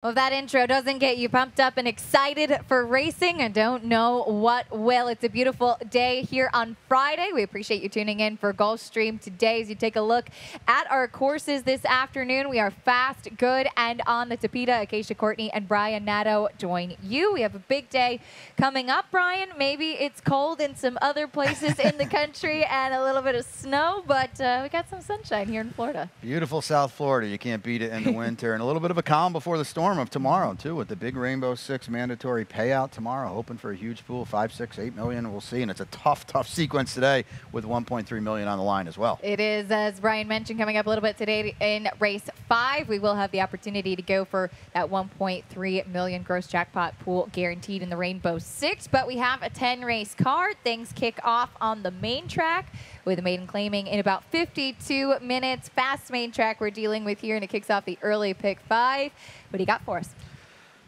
Well, if that intro doesn't get you pumped up and excited for racing, I don't know what will. It's a beautiful day here on Friday. We appreciate you tuning in for Gulfstream today as you take a look at our courses this afternoon. We are fast, good, and on the Tapeta. Acacia Courtney and Brian Nadeau join you. We have a big day coming up, Brian. Maybe it's cold in some other places in the country and a little bit of snow, but we got some sunshine here in Florida. Beautiful South Florida. You can't beat it in the winter. And a little bit of a calm before the storm of tomorrow, too, with the big Rainbow Six mandatory payout tomorrow. Hoping for a huge pool, 5, 6, 8 million. We'll see. And it's a tough, tough sequence today with 1.3 million on the line as well. It is, as Brian mentioned, coming up a little bit today in race 5. We will have the opportunity to go for that 1.3 million gross jackpot pool guaranteed in the Rainbow Six. But we have a 10-race card. Things kick off on the main track with the maiden claiming in about 52 minutes. Fast main track we're dealing with here, and it kicks off the early pick 5. What do you got for us?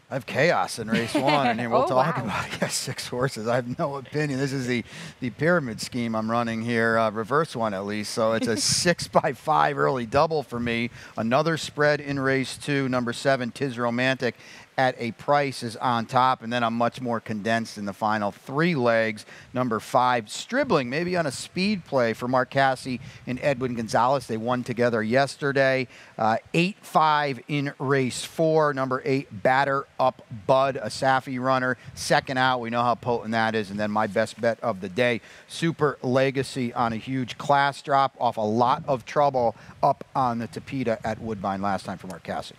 I have chaos in race 1, and here we'll talk wow. about it. Yes, 6 horses. I have no opinion. This is the pyramid scheme I'm running here, reverse one at least. So it's a 6x5 early double for me. Another spread in race 2, number 7, Tis Romantic, at a price is on top, and then I'm much more condensed in the final 3 legs. Number 5, Stribling, maybe on a speed play for Mark Cassie and Edwin Gonzalez. They won together yesterday. 8-5 in race 4. Number 8, Batter Up Bud, a Safi runner. Second out, we know how potent that is. And then my best bet of the day, Super Legacy on a huge class drop off a lot of trouble up on the Tapeta at Woodbine last time for Mark Cassie.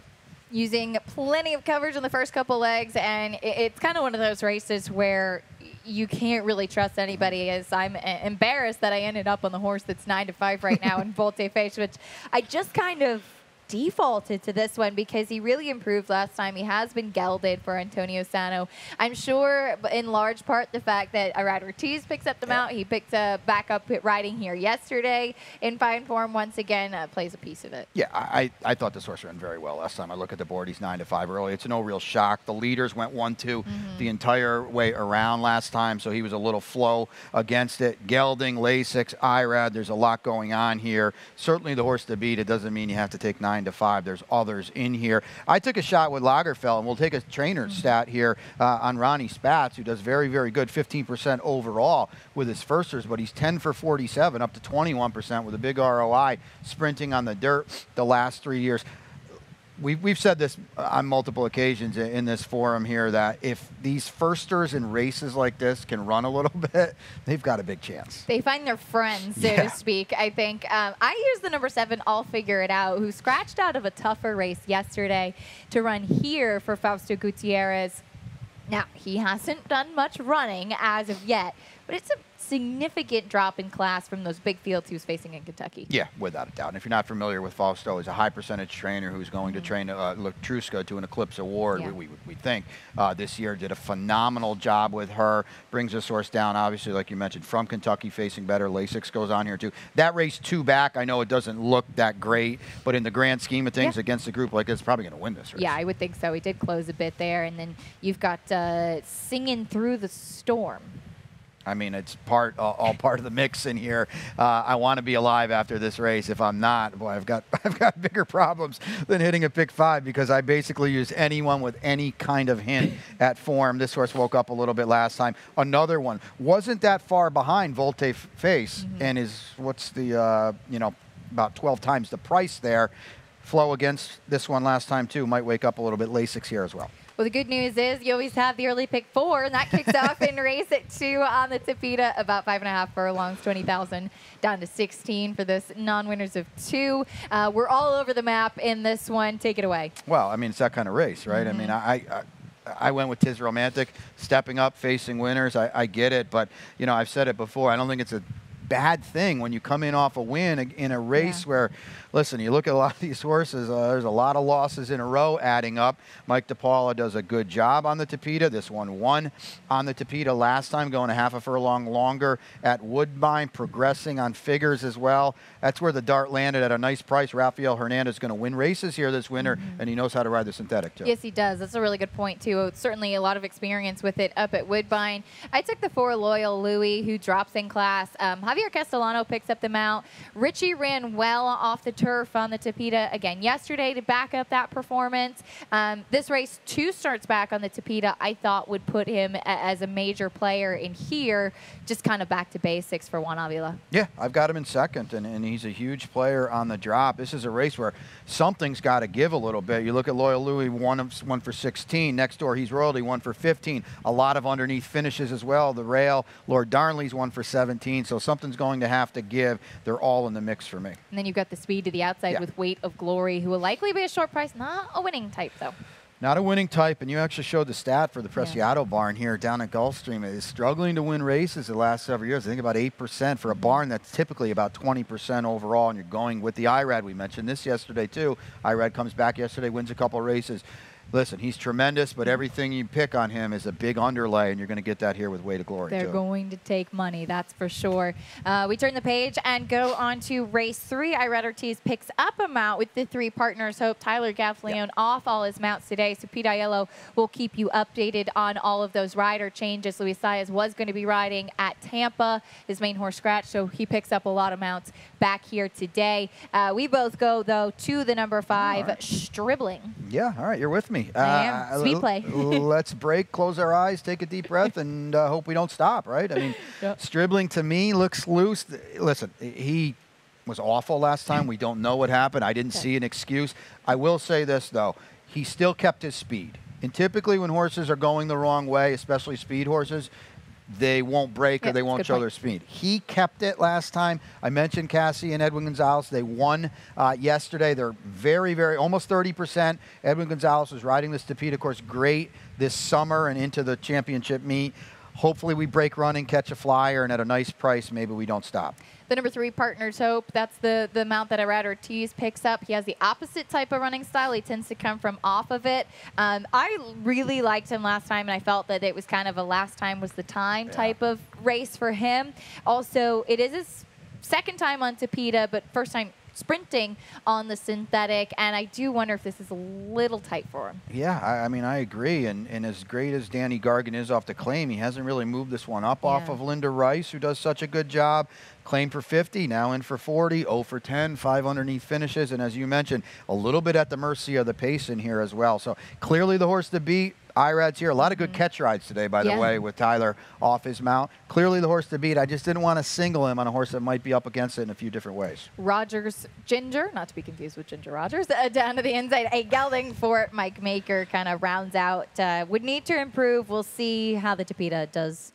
Using plenty of coverage in the first couple legs, and it's kind of one of those races where you can't really trust anybody. As I'm embarrassed that I ended up on the horse that's 9-5 right now in Volte Face, which I just kind of defaulted to this one because he really improved last time. He has been gelded for Antonio Sano. I'm sure in large part the fact that Irad Ortiz picks up the mount. He picked back up riding here yesterday in fine form once again, plays a piece of it. Yeah, I thought this horse ran very well last time. I look at the board, he's 9-5 early. It's no real shock. The leaders went 1-2 the entire way around last time, so he was a little flow against it. Gelding, Lasix, Irad, there's a lot going on here. Certainly the horse to beat. It doesn't mean you have to take 9-5. There's others in here. I took a shot with Lagerfeld, and we'll take a trainer stat here on Ronnie Spatz, who does very, very good, 15% overall with his firsters, but he's 10 for 47, up to 21% with a big ROI, sprinting on the dirt the last 3 years. We've said this on multiple occasions in this forum here that if these firsters in races like this can run a little bit, they've got a big chance. They find their friends, so to speak, I think. I use the number 7, I'll Figure It Out, who scratched out of a tougher race yesterday to run here for Fausto Gutierrez. Now, he hasn't done much running as of yet, but it's a significant drop in class from those big fields he was facing in Kentucky. Yeah, without a doubt. And if you're not familiar with Fausto, he's a high percentage trainer who's going to train Latruska to an Eclipse Award, we think. This year did a phenomenal job with her. Brings this horse down, obviously, like you mentioned, from Kentucky, facing better. Lasix goes on here, too. That race 2 back, I know it doesn't look that great, but in the grand scheme of things, against a group like this, probably going to win this race. Yeah, I would think so. He did close a bit there. And then you've got Singing Through the Storm. I mean, it's all part of the mix in here. I want to be alive after this race. If I'm not, boy, I've got bigger problems than hitting a pick 5 because I basically use anyone with any kind of hint at form. This horse woke up a little bit last time. Another one wasn't that far behind Volte Face, and is what's the about 12 times the price there. Flow against this one last time too. Might wake up a little bit. Lasix here as well. Well, the good news is you always have the early pick 4, and that kicks off in race at 2 on the Tapeta, about 5.5 furlongs, 20,000 down to 16 for this non-winners of 2. We're all over the map in this one. Take it away. Well, I mean, it's that kind of race, right? I mean, I went with Tis Romantic, stepping up, facing winners. I get it, but, you know, I've said it before. I don't think it's a bad thing when you come in off a win in a race where, listen, you look at a lot of these horses, there's a lot of losses in a row adding up. Mike DePaula does a good job on the Tapeta. This one won on the Tapeta last time, going a half a furlong longer at Woodbine, progressing on figures as well. That's where the dart landed at a nice price. Rafael Hernandez is going to win races here this winter, and he knows how to ride the synthetic, too. Yes, he does. That's a really good point, too. Certainly a lot of experience with it up at Woodbine. I took the 4 Loyal Louis, who drops in class. Javier Castellano picks up the mount. Richie ran well off the turf on the Tapeta again yesterday to back up that performance. This race, 2 starts back on the Tapeta, I thought would put him as a major player in here, just kind of back to basics for Juan Avila. Yeah, I've got him in second, and he's a huge player on the drop. This is a race where something's got to give a little bit. You look at Loyal Louis, one for 16. Next door, he's Royalty, 1 for 15. A lot of underneath finishes as well. The rail, Lord Darnley's 1 for 17. So something's going to have to give. They're all in the mix for me. And then you've got the speed to the outside with Weight of Glory, who will likely be a short price, not a winning type though. Not a winning type, and you actually showed the stat for the Preciado barn here down at Gulfstream. It is struggling to win races the last several years. I think about 8% for a barn that's typically about 20% overall, and you're going with the IRAD. We mentioned this yesterday, too. IRAD comes back yesterday, wins a couple of races. Listen, he's tremendous, but everything you pick on him is a big underlay, and you're going to get that here with Weight of Glory, They're going to take money, that's for sure. We turn the page and go on to race 3. Irad Ortiz picks up a mount with the 3 partners. Hope Tyler Gaffleone off all his mounts today, so Pete Aiello will keep you updated on all of those rider changes. Luis Saez was going to be riding at Tampa, his main horse Scratch, so he picks up a lot of mounts back here today. We both go, though, to the number 5, Stribling. Yeah, all right, you're with me. I am. Sweet play. Let's break, close our eyes, take a deep breath, and hope we don't stop, right? I mean, Stribling to me looks loose. Listen, he was awful last time. We don't know what happened. I didn't see an excuse. I will say this, though. He still kept his speed. And typically when horses are going the wrong way, especially speed horses, they won't break or they won't show their speed. He kept it last time. I mentioned Cassie and Edwin Gonzalez. They won yesterday. They're very, very, almost 30%. Edwin Gonzalez was riding this Tapeta course great this summer and into the championship meet. Hopefully we break running, catch a flyer, and at a nice price, maybe we don't stop. The number 3, Partners Hope, that's the mount that Irad Ortiz picks up. He has the opposite type of running style. He tends to come from off of it. I really liked him last time, and I felt that it was kind of a last time was the time type of race for him. Also, it is his second time on Tapeta, but first time sprinting on the synthetic, and I do wonder if this is a little tight for him. Yeah, I mean, I agree, and as great as Danny Gargan is off the claim, he hasn't really moved this one up off of Linda Rice, who does such a good job. Claim for 50, now in for 40, 0 for 10, 5 underneath finishes, and as you mentioned, a little bit at the mercy of the pace in here as well. So clearly the horse to beat. Irad's here. A lot of good catch rides today, by the way, with Tyler off his mount. Clearly the horse to beat. I just didn't want to single him on a horse that might be up against it in a few different ways. Rogers Ginger, not to be confused with Ginger Rogers, down to the inside. A gelding for Mike Maker kind of rounds out. Would need to improve. We'll see how the Tapeta does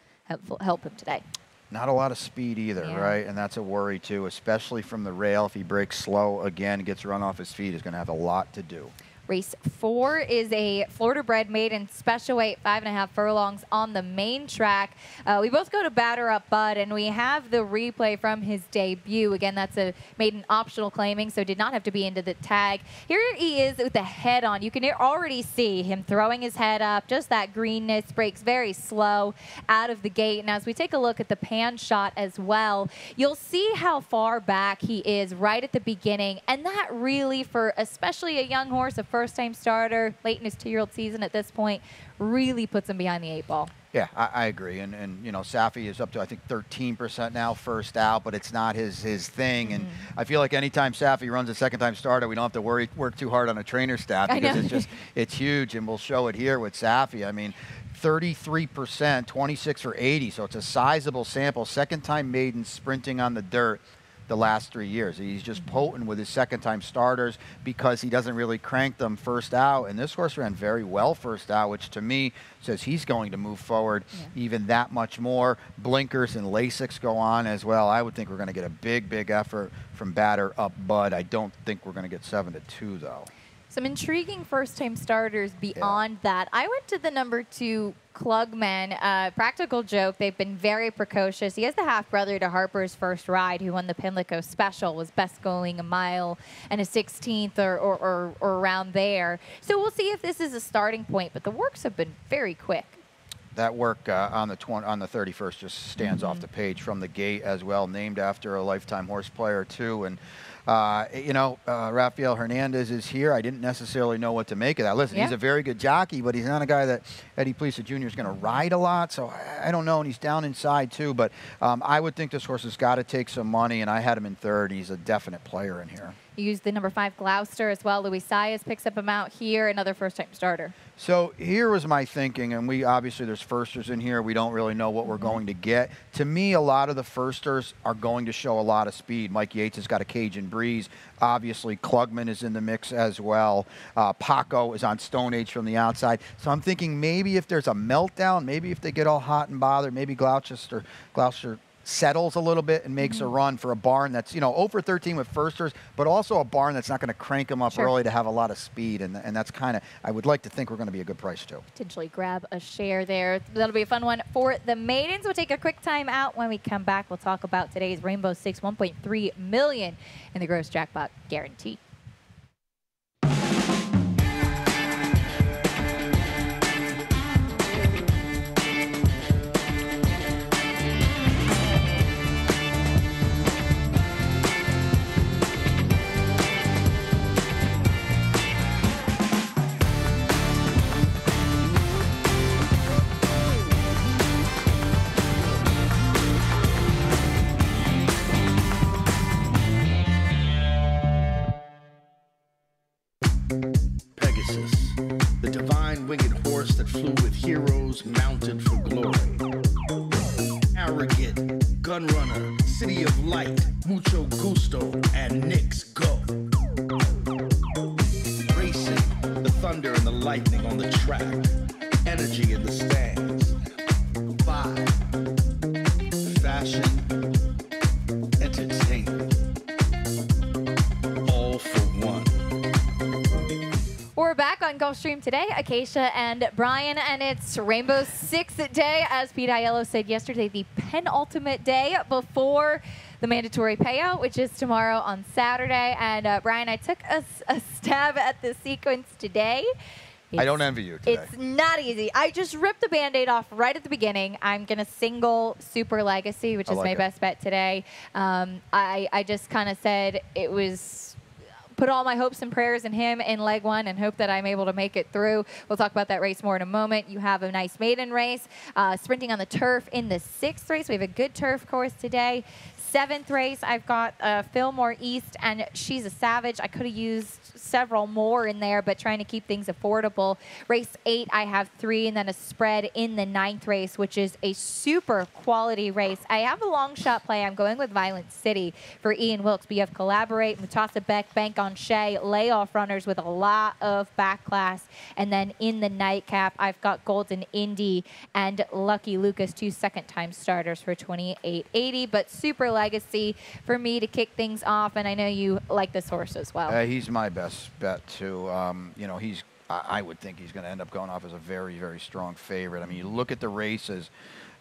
help him today. Not a lot of speed either, right? And that's a worry, too, especially from the rail. If he breaks slow again, gets run off his feet, he's going to have a lot to do. Race 4 is a Florida-bred maiden special weight, 5.5 furlongs on the main track. We both go to Batter Up Bud, and we have the replay from his debut. Again, that's a maiden optional claiming, so did not have to be into the tag. Here he is with the head on. You can already see him throwing his head up, just that greenness, breaks very slow out of the gate. And as we take a look at the pan shot as well, you'll see how far back he is right at the beginning, and that really, for especially a young horse, a first-time starter, late in his 2-year-old season at this point, really puts him behind the 8 ball. Yeah, I agree. And you know, Safi is up to, I think, 13% now first out, but it's not his thing. And I feel like anytime Safi runs a second-time starter, we don't have to work too hard on a trainer staff because it's huge, and we'll show it here with Safi. I mean, 33%, 26 for 80, so it's a sizable sample. Second-time maiden sprinting on the dirt the last 3 years. He's just potent with his second-time starters because he doesn't really crank them first out. And this horse ran very well first out, which to me says he's going to move forward even that much more. Blinkers and Lasix go on as well. I would think we're going to get a big, big effort from Batter Up Bud. I don't think we're going to get 7-2, though. Some intriguing first-time starters beyond that. I went to the number 2 Klugman, Practical Joke. They've been very precocious. He has the half-brother to Harper's First Ride, who won the Pimlico Special, was best going a mile and a 16th or around there. So we'll see if this is a starting point, but the works have been very quick. That work on the 31st just stands off the page from the gate as well, named after a lifetime horse player, too. And Rafael Hernandez is here. I didn't necessarily know what to make of that. Listen, he's a very good jockey, but he's not a guy that Eddie Plesa Jr. is going to ride a lot, so I don't know, and he's down inside too, but I would think this horse has got to take some money, and I had him in third. He's a definite player in here. You used the number 5 Gloucester as well. Luis Saez picks up him out here, another first-time starter. So here was my thinking, and obviously there's firsters in here. We don't really know what we're going to get. To me, a lot of the firsters are going to show a lot of speed. Mike Yates has got a Cajun Breeze. Obviously, Klugman is in the mix as well. Paco is on Stone Age from the outside. So I'm thinking maybe if there's a meltdown, maybe if they get all hot and bothered, maybe Gloucester settles a little bit and makes a run for a barn that's, 0 for 13 with firsters, but also a barn that's not going to crank them up early to have a lot of speed. And that's kind of, I would like to think we're going to be a good price too. Potentially grab a share there. That'll be a fun one for the maidens. We'll take a quick time out. When we come back, we'll talk about today's Rainbow Six, $1.3 million in the gross jackpot guarantee. Heroes mounted for glory. Arrogant, gun runner, city of light, mucho gusto, and Knicks go. Racing, the thunder and the lightning on the track, energy in the stands. 5, fashion, entertainment, all for one. We're back on Gulfstream today, Acacia and Brian, and it's Rainbow Six day, as Pete Aiello said yesterday, the penultimate day before the mandatory payout, which is tomorrow on Saturday. And Brian, I took a stab at the sequence today. I don't envy you today. It's not easy. I just ripped the Band-Aid off right at the beginning. I'm going to single Super Legacy, which is my best bet today. I just kind of said it was... put all my hopes and prayers in him in leg 1 and hope that I'm able to make it through. We'll talk about that race more in a moment. You have a nice maiden race, sprinting on the turf in the 6th race. We have a good turf course today. 7th race, I've got Fillmore East, and She's a Savage. I could have used several more in there, but trying to keep things affordable. Race 8, I have 3, and then a spread in the 9th race, which is a super quality race. I have a long shot play. I'm going with Violent City for Ian Wilkes, but you have Collaborate, Mutasa Beck, Bank on Shea, layoff runners with a lot of back class. And then in the nightcap, I've got Golden Indy and Lucky Lucas, 2 second-time starters for $28.80, but Super Legacy for me to kick things off, and I know you like this horse as well. He's my best bet too. I would think he's going to end up going off as a very, very strong favorite. I mean, you look at the races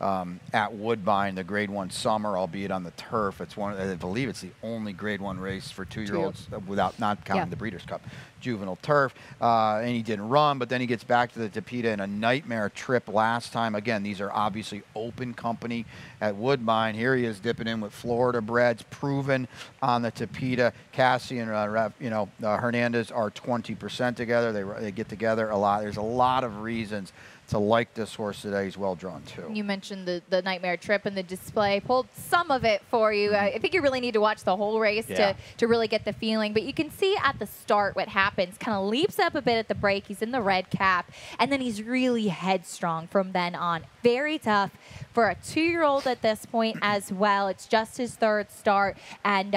at Woodbine, the Grade 1 Summer, albeit on the turf. It's I believe it's the only Grade 1 race for 2-year-olds without not counting the Breeders' Cup juvenile turf. And he didn't run, but then he gets back to the Tapeta in a nightmare trip last time. Again, these are obviously open company at Woodbine. Here he is dipping in with Florida breds, proven on the Tapeta. Cassie and Hernandez are 20% together. They get together a lot. There's a lot of reasons to like this horse today. He's well drawn too. You mentioned the nightmare trip and the display. Pulled some of it for you. I think you really need to watch the whole race to really get the feeling. But you can see at the start what happens. Kind of leaps up a bit at the break. He's in the red cap. And then he's really headstrong from then on. Very tough for a 2-year-old at this point as well. It's just his 3rd start. And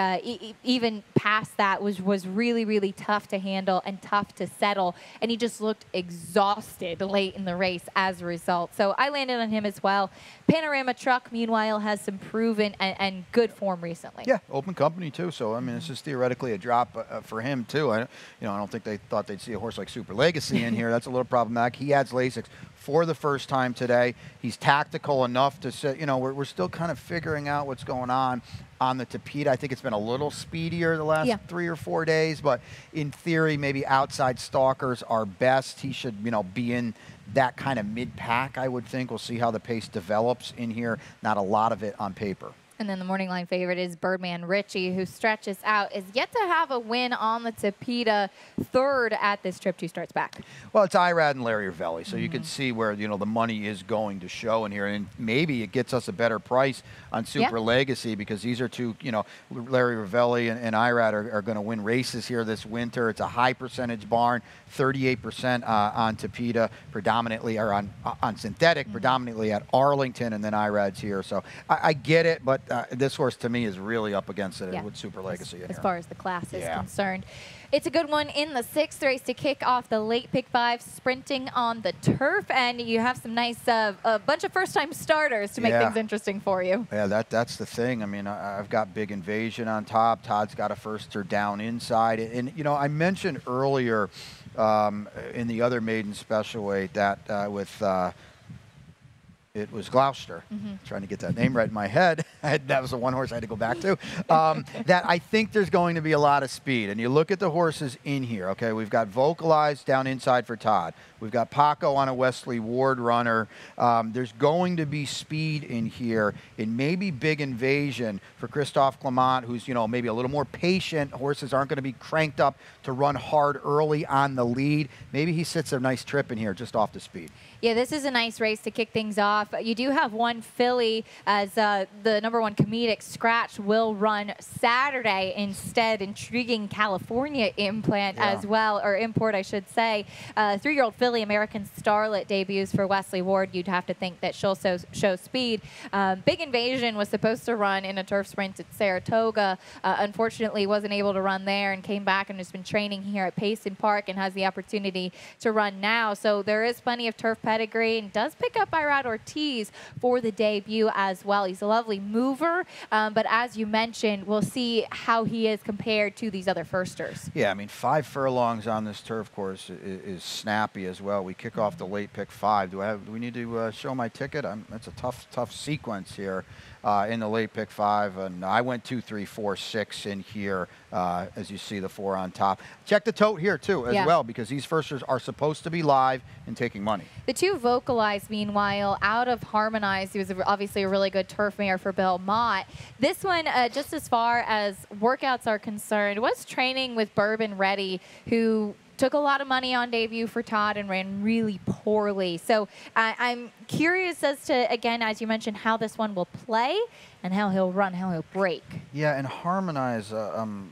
even past that was really, really tough to handle and tough to settle. And he just looked exhausted late in the race as a result. So I landed on him as well. Panorama Truck, meanwhile, has some proven and good form recently. Yeah, open company too. So I mean, this is theoretically a drop for him too. I don't think they thought they'd see a horse like Super Legacy in here. That's a little problematic. He adds Lasix for the first time today. He's tactical enough to say, we're still kind of figuring out what's going on the Tapeta. I think it's been a little speedier the last 3 or 4 days, but in theory, maybe outside stalkers are best. He should, be in that kind of mid-pack, I would think. We'll see how the pace develops in here. Not a lot of it on paper. And then the morning line favorite is Birdman Richie, who stretches out, is yet to have a win on the Tapeta, third at this trip, 2 starts back. Well, it's Irad and Larry Ravelli, so you can see where, you know, the money is going to show in here, and maybe it gets us a better price on Super Legacy, because these are two, you know, Larry Ravelli and Irad are going to win races here this winter. It's a high percentage barn, 38% on Tapeta, predominantly, or on synthetic, predominantly at Arlington, and then Irad's here. So I get it, but this horse to me is really up against it with Super Legacy in here. As far as the class is concerned. It's a good one in the 6th race to kick off the late pick 5, sprinting on the turf, and you have some nice, a bunch of first-time starters to make things interesting for you. Yeah, that's the thing. I mean, I've got Big Invasion on top. Todd's got a firster down inside, and you know, I mentioned earlier in the other maiden special weight that with it was Gloucester. Trying to get that name right in my head. That was the one horse I had to go back to. That I think there's going to be a lot of speed. And you look at the horses in here, okay? We've got Vocalized down inside for Todd. We've got Paco on a Wesley Ward runner. There's going to be speed in here, and maybe Big Invasion for Christophe Clement, who's, you know, maybe a little more patient. Horses aren't going to be cranked up to run hard early on the lead. Maybe he sits a nice trip in here just off the speed. Yeah, this is a nice race to kick things off. You do have one filly as the #1 Comedic Scratch will run Saturday instead. Intriguing California implant as well, or import, I should say. 3-year-old filly, American Starlet, debuts for Wesley Ward. You'd have to think that she'll show speed. Big Invasion was supposed to run in a turf sprint at Saratoga. Unfortunately, wasn't able to run there and came back and has been training here at Payson Park and has the opportunity to run now. So there is plenty of turf pedigree, and does pick up Irad Ortiz for the debut as well. He's a lovely mover, but as you mentioned, we'll see how he is compared to these other firsters. Yeah, I mean, 5 furlongs on this turf course is snappy as well. We kick off the late pick 5. Do we need to show my ticket? That's a tough sequence here in the late pick 5, and I went 2, 3, 4, 6 in here. As you see the 4 on top. Check the tote here too as well, because these firsters are supposed to be live and taking money. The 2 Vocalized, meanwhile, out of Harmonized. He was obviously a really good turf mare for Bill Mott. This one, just as far as workouts are concerned, was training with Birdman Richie, who took a lot of money on debut for Todd and ran really poorly. So I'm curious as to, again, as you mentioned, how this one will play and how he'll run, how he'll break. Yeah, and Harmonize,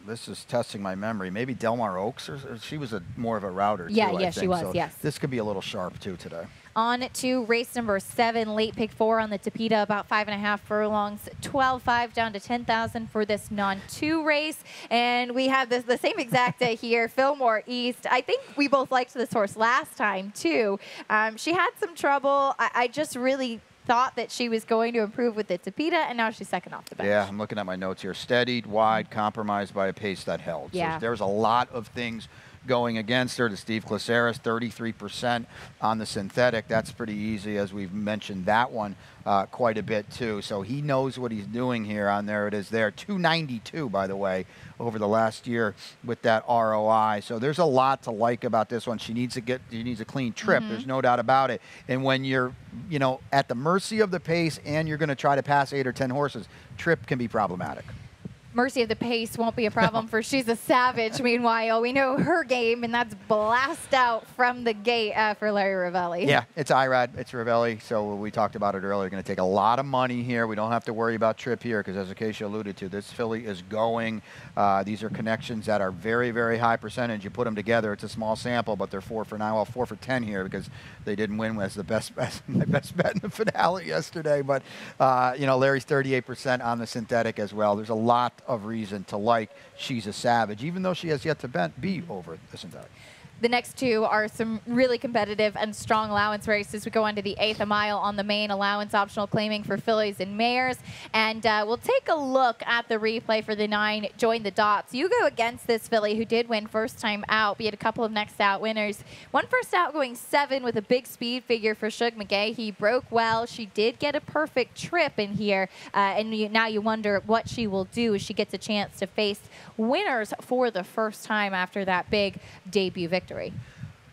this is testing my memory. Maybe Delmar Oaks, or she was more of a router too, I think. She was, so yes. This could be a little sharp too today. On to race number 7, late pick 4 on the Tapeta, about 5.5 furlongs, 12.5 down to 10,000 for this non-2 race. And we have the same exact day here, Fillmore East. I think we both liked this horse last time too. She had some trouble. I just really thought that she was going to improve with the Tapeta, and now she's second off the bench. Yeah, I'm looking at my notes here. Steadied, wide, compromised by a pace that held. Yeah. So there's a lot of things going against her. To Steve Glaceris, 33% on the synthetic. That's pretty easy, as we've mentioned that one quite a bit too. So he knows what he's doing here. On there it is there. 292, by the way, over the last year with that ROI. So there's a lot to like about this one. She needs a clean trip. There's no doubt about it. And when you're, you know, at the mercy of the pace and you're going to try to pass 8 or 10 horses, trip can be problematic. Mercy of the pace won't be a problem for She's a Savage. Meanwhile, we know her game, and that's blast out from the gate for Larry Ravelli. Yeah, it's Irad, it's Ravelli. So we talked about it earlier. Going to take a lot of money here. We don't have to worry about trip here because, as Acacia alluded to, this filly is going. These are connections that are very, very high percentage. You put them together, it's a small sample, but they're 4 for 9. Well, 4 for 10 here because they didn't win as my best bet in the finale yesterday. But you know, Larry's 38% on the synthetic as well. There's a lot of reason to like She's a Savage, even though she has yet to be over the synthetic. The next 2 are some really competitive and strong allowance races. We go on to the 8th mile on the main allowance, optional claiming for fillies and mares. And we'll take a look at the replay for the 9, Join the Dots. You go against this filly who did win first time out, be it a couple of next out winners. One first out going 7 with a big speed figure for Shug McGay. He broke well. She did get a perfect trip in here. And now you wonder what she will do as she gets a chance to face winners for the first time after that big debut victory.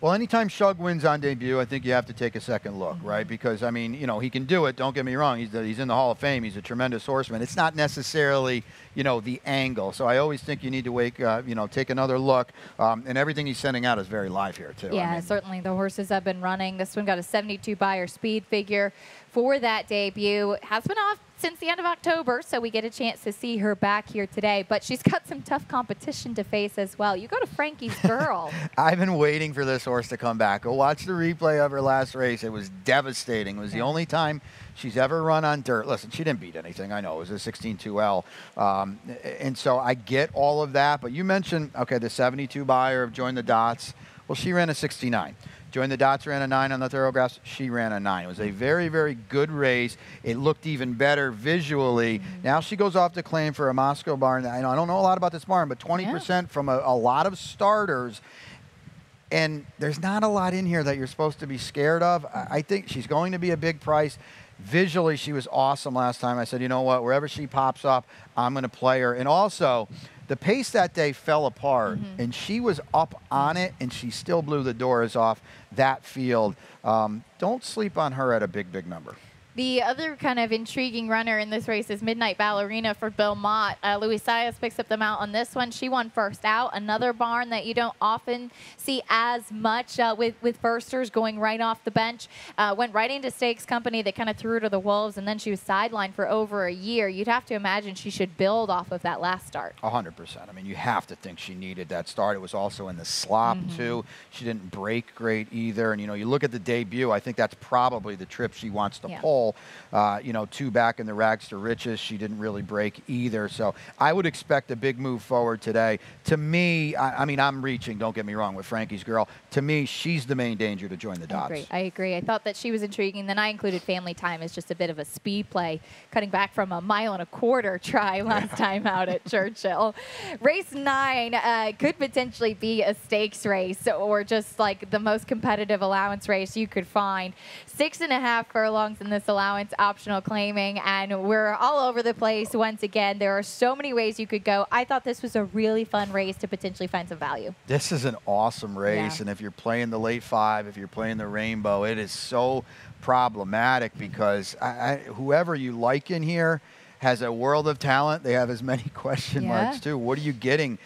Well, anytime Shug wins on debut, I think you have to take a second look, right? Because, I mean, you know, he can do it. Don't get me wrong. He's in the Hall of Fame. He's a tremendous horseman. It's not necessarily, you know, the angle. So I always think you need to take another look. And everything he's sending out is very live here, too. Yeah, I mean, certainly the horses have been running. This one got a 72 buyer speed figure for that debut. Has been off since the end of October, so we get a chance to see her back here today. But she's got some tough competition to face as well. You go to Frankie's Girl. I've been waiting for this horse to come back. Go watch the replay of her last race. It was devastating. It was the only time she's ever run on dirt. Listen, she didn't beat anything. I know. It was a 16-2L. And so I get all of that. But you mentioned, okay, the 72 buyer of Join the Dots. Well, she ran a 69. Join the Dots ran a 9 on the Thoroughgraphs. She ran a 9. It was a very, very good race. It looked even better visually. Now she goes off to claim for a Moscow barn. I don't know a lot about this barn, but 20% from a lot of starters. And there's not a lot in here that you're supposed to be scared of. I think she's going to be a big price. Visually, she was awesome last time. I said, you know what, wherever she pops up, I'm going to play her. And also, the pace that day fell apart, and she was up on it, and she still blew the doors off that field. Don't sleep on her at a big, big number. The other kind of intriguing runner in this race is Midnight Ballerina for Bill Mott. Luis Saez picks up the mount on this one. She won first out. Another barn that you don't often see as much with firsters going right off the bench. Went right into Stakes Company. They kind of threw her to the wolves, and then she was sidelined for over a year. You'd have to imagine she should build off of that last start. 100%. I mean, you have to think she needed that start. It was also in the slop, too. She didn't break great either. And, you know, you look at the debut, I think that's probably the trip she wants to pull. You know, 2 back in the Rags to Riches. She didn't really break either. So I would expect a big move forward today. To me, I mean, I'm reaching, don't get me wrong, with Frankie's Girl. To me, she's the main danger to Join the Dots. I agree. I thought that she was intriguing. Then I included Family Time as just a bit of a speed play, cutting back from a 1.25 mile try last time out at Churchill. Race 9 could potentially be a stakes race or just like the most competitive allowance race you could find. 6.5 furlongs in this allowance, optional claiming, and we're all over the place once again. There are so many ways you could go. I thought this was a really fun race to potentially find some value. This is an awesome race, and if you're playing the late 5, if you're playing the Rainbow, it is so problematic because whoever you like in here has a world of talent. They have as many question marks, too. What are you getting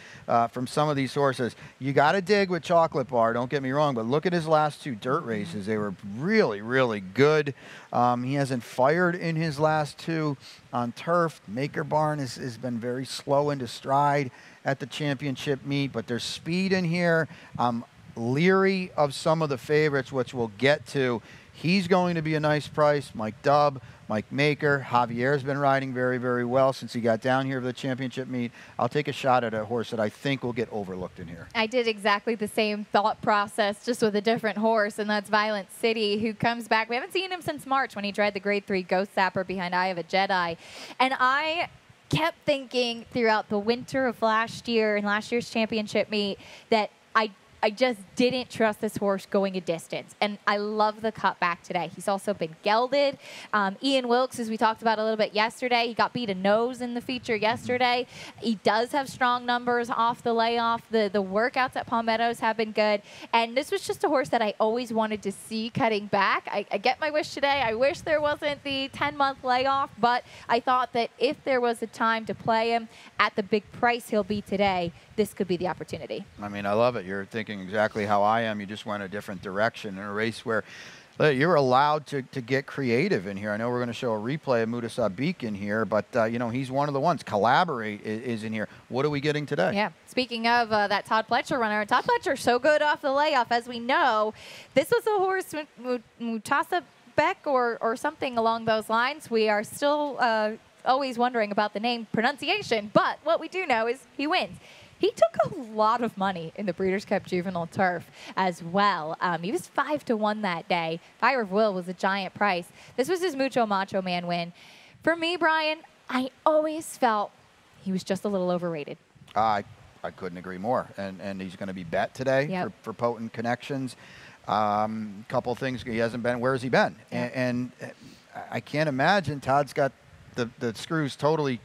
from some of these horses? You got to dig with Chocolate Bar, don't get me wrong, but look at his last 2 dirt races. They were really, really good. He hasn't fired in his last 2 on turf. Maker Barn has been very slow into stride at the championship meet, but there's speed in here. I'm leery of some of the favorites, which we'll get to. He's going to be a nice price. Mike Dubb, Mike Maker. Javier's been riding very, very well since he got down here for the championship meet. I'll take a shot at a horse that I think will get overlooked in here. I did exactly the same thought process, just with a different horse, and that's Violent City, who comes back. We haven't seen him since March when he tried the Grade 3 Ghost Sapper behind Eye of a Jedi. And I kept thinking throughout the winter of last year and last year's championship meet that I just didn't trust this horse going a distance. And I love the cut back today. He's also been gelded. Ian Wilkes, as we talked about a little bit yesterday, he got beat a nose in the feature yesterday. He does have strong numbers off the layoff. The workouts at Palmettos have been good. And this was just a horse that I always wanted to see cutting back. I get my wish today. I wish there wasn't the 10-month layoff, but I thought that if there was a time to play him at the big price he'll be today, this could be the opportunity. I mean, I love it. You're thinking exactly how I am. You just went a different direction in a race where you're allowed to get creative in here. I know we're going to show a replay of Mutasab Beek in here, but, you know, he's one of the ones. Collaborate is in here. What are we getting today? Yeah. Speaking of that Todd Pletcher runner, Todd Pletcher so good off the layoff. As we know, this was a horse, Mutasab Beek or something along those lines. We are still always wondering about the name pronunciation, but what we do know is he wins. He took a lot of money in the Breeders' Cup Juvenile Turf as well. He was 5-1 that day. Fire of Will was a giant price. This was his Mucho Macho Man win. For me, Brian, I always felt he was just a little overrated. I couldn't agree more. And he's going to be bet today for Potent Connections. Couple things. He hasn't been. Where has he been? And I can't imagine Todd's got the screws totally,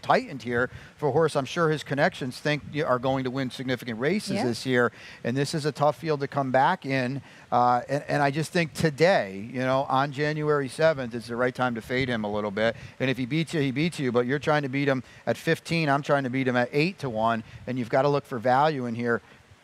tightened here for a horse I'm sure his connections think are going to win significant races this year. And this is a tough field to come back in. And I just think today, on January 7th, is the right time to fade him a little bit. And if he beats you, he beats you. But you're trying to beat him at 15. I'm trying to beat him at 8-1. And you've got to look for value in here.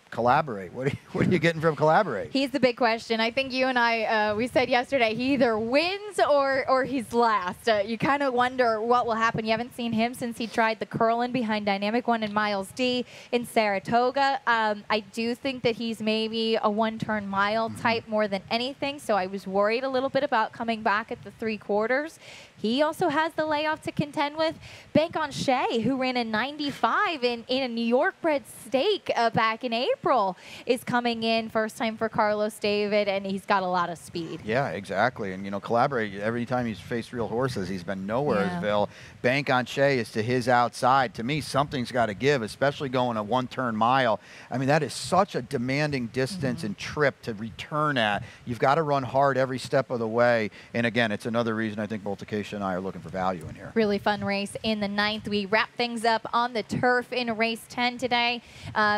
Collaborate. What are you getting from Collaborate? He's the big question. I think you and I, we said yesterday, he either wins or he's last. You kind of wonder what will happen. You haven't seen him since he tried the Curlin behind Dynamic One and Miles D in Saratoga. I do think that he's maybe a one-turn mile type more than anything, so I was worried a little bit about coming back at the 3/4. He also has the layoff to contend with. Bank on Shea, who ran a 95 in a New York bred stake back in April, is coming in. First time for Carlos David, and he's got a lot of speed. Yeah, exactly. And, Collaborate, every time he's faced real horses, he's been nowheresville. Bank on Shea is to his outside. To me, something's got to give, especially going a one-turn mile. I mean, that is such a demanding distance and trip to return at. You've got to run hard every step of the way. And, again, it's another reason I think Multiplication and I are looking for value in here. Really fun race in the 9th. We wrap things up on the turf in race 10 today.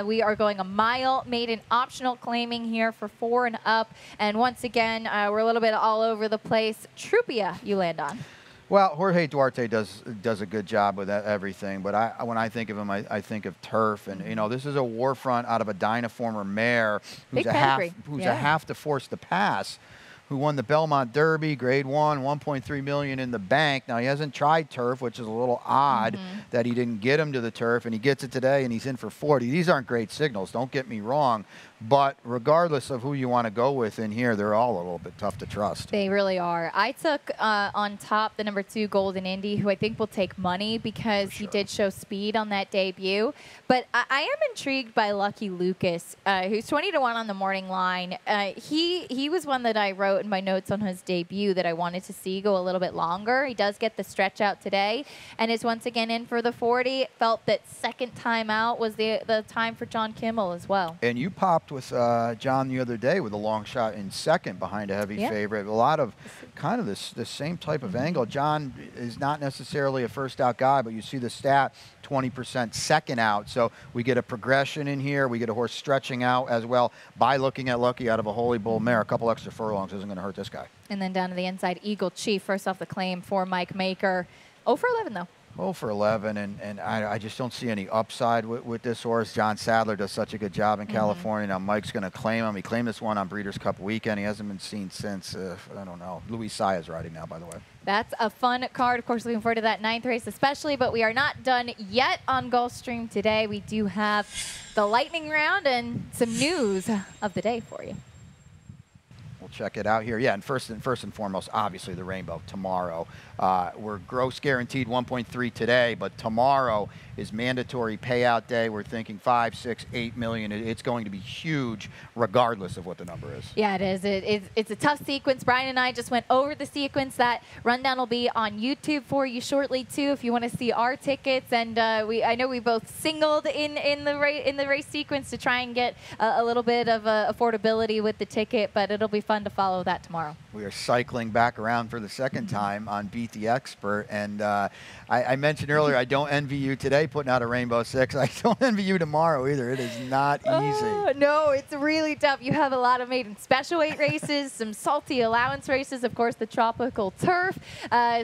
We are going a mile, maiden optional claiming here for 4 and up. And once again, we're a little bit all over the place. Trupia, you land on. Well, Jorge Duarte does a good job with everything, but when I think of him, I think of turf, and this is a war front out of a Dynaformer mare who's a half to force the pass, who won the Belmont Derby, Grade 1, $1.3 million in the bank. Now, he hasn't tried turf, which is a little odd that he didn't get him to the turf, and he gets it today, and he's in for 40. These aren't great signals, don't get me wrong, but regardless of who you want to go with in here, they're all a little bit tough to trust. They really are. I took on top the number 2 Golden Indy, who I think will take money because he did show speed on that debut. But I am intrigued by Lucky Lucas, who's 20-1 on the morning line. He was one that I wrote in my notes on his debut that I wanted to see go a little bit longer. He does get the stretch out today and is once again in for the 40. Felt that second time out was the time for John Kimmel as well. And you popped with John the other day with a long shot in second behind a heavy favorite. A lot of kind of this same type of angle. John is not necessarily a first out guy, but you see the stat, 20% second out. So we get a progression in here. We get a horse stretching out as well by looking at Lucky out of a Holy Bull mare. A couple extra furlongs isn't going to hurt this guy. And then down to the inside, Eagle Chief, first off the claim for Mike Maker. 0 for 11, though. 0 for 11, and I just don't see any upside with this horse. John Sadler does such a good job in California. Now Mike's going to claim him. He claimed this one on Breeders' Cup weekend. He hasn't been seen since, I don't know. Luis Saez riding now, by the way. That's a fun card. Of course, looking forward to that 9th race especially, but we are not done yet on Gulfstream today. We do have the lightning round and some news of the day for you. We'll check it out here. Yeah, and first and foremost, obviously the Rainbow tomorrow. We're gross guaranteed 1.3 today, but tomorrow is mandatory payout day. We're thinking 5, 6, 8 million. It's going to be huge regardless of what the number is. Yeah, it is. It's a tough sequence. Brian and I just went over the sequence. That rundown will be on YouTube for you shortly too if you want to see our tickets. And I know we both singled in the race sequence to try and get a little bit of affordability with the ticket, but it'll be fun to follow that tomorrow. We are cycling back around for the second time on Beat the Expert, and I mentioned earlier I don't envy you today putting out a Rainbow 6. I don't envy you tomorrow either. It is not easy. No, it's really tough. You have a lot of maiden special weight races, some salty allowance races, of course the tropical turf.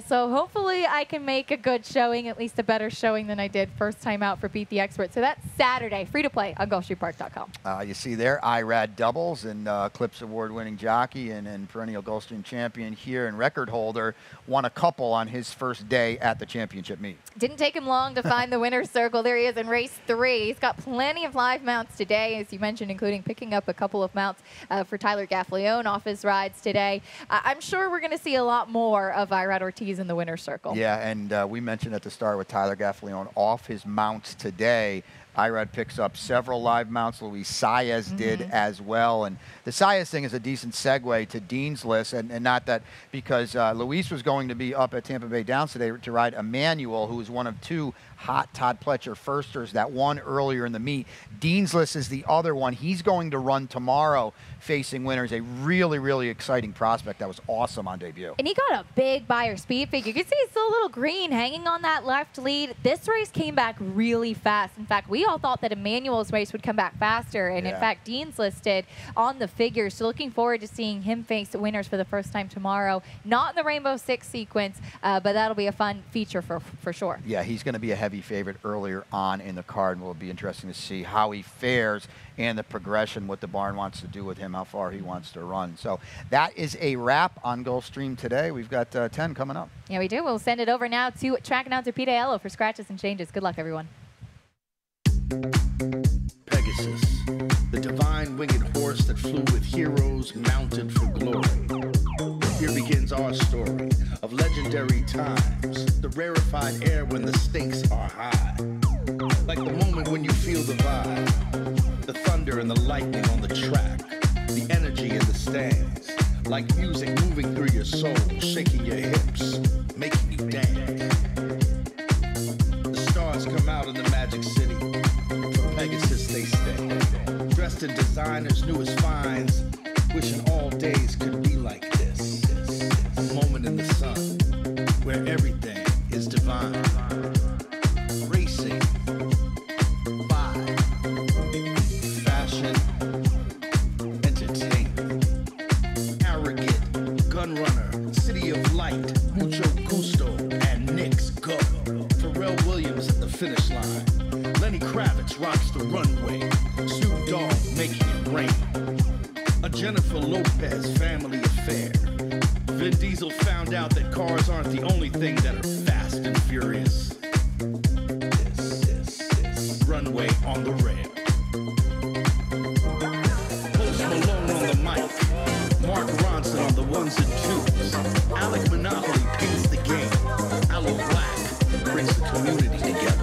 So hopefully I can make a good showing, at least a better showing than I did first time out for Beat the Expert. So that's Saturday, free to play on GulfstreamPark.com. You see there, IRAD doubles and Clips award-winning jockey and perennial Gulfstream champion here and record holder won a couple on his first day at the championship meet. Didn't take him long to find the winner's circle. There he is in race 3. He's got plenty of live mounts today, as you mentioned, including picking up a couple of mounts for Tyler Gaffleone off his rides today. I'm sure we're going to see a lot more of Irad Ortiz in the winner's circle. Yeah, and we mentioned at the start with Tyler Gaffleone off his mounts today. Irad picks up several live mounts. Luis Saez did as well. And the Saez thing is a decent segue to Dean's list, and not that because Luis was going to be up at Tampa Bay Downs today to ride Emmanuel, who is one of two hot Todd Pletcher firsters that won earlier in the meet. Dean's list is the other one. He's going to run tomorrow facing winners. A really, really exciting prospect that was awesome on debut. And he got a big Beyer speed figure. You can see it's a little green hanging on that left lead. This race came back really fast. In fact, we all thought that Emmanuel's race would come back faster. And in fact, Dean's listed on the figures. So looking forward to seeing him face winners for the first time tomorrow. Not in the Rainbow Six sequence, but that'll be a fun feature for sure. Yeah, he's going to be a heavy favorite earlier on in the card, and will be interesting to see how he fares and the progression, what the barn wants to do with him, how far he wants to run. So that is a wrap on Gulfstream today. We've got 10 coming up. Yeah, we do. We'll send it over now to track announcer Pete Aiello for scratches and changes. Good luck, everyone. Pegasus, the divine winged horse that flew with heroes mounted for glory. Here begins our story of legendary times, the rarefied air when the stakes are high. Like the moment when you feel the vibe, the thunder and the lightning on the track, the energy in the stands, like music moving through your soul, shaking your hips, making you dance. The stars come out in the magic city, for Pegasus they stay, dressed in designers' newest finds, wishing all days could be like this. A moment in the sun, where everything is divine. Racing, vibe, fashion, entertainment. Arrogant, gun runner, city of light, mucho gusto, and Knicks go. Pharrell Williams at the finish line. Lenny Kravitz rocks the runway. Snoop Dogg making it rain. A Jennifer Lopez family affair. Vin Diesel found out that cars aren't the only thing that are fast and furious. This runway on the rail. Post Malone on the mic. Mark Ronson on the ones and twos. Alec Monopoly paints the game. Aloe Black brings the community together.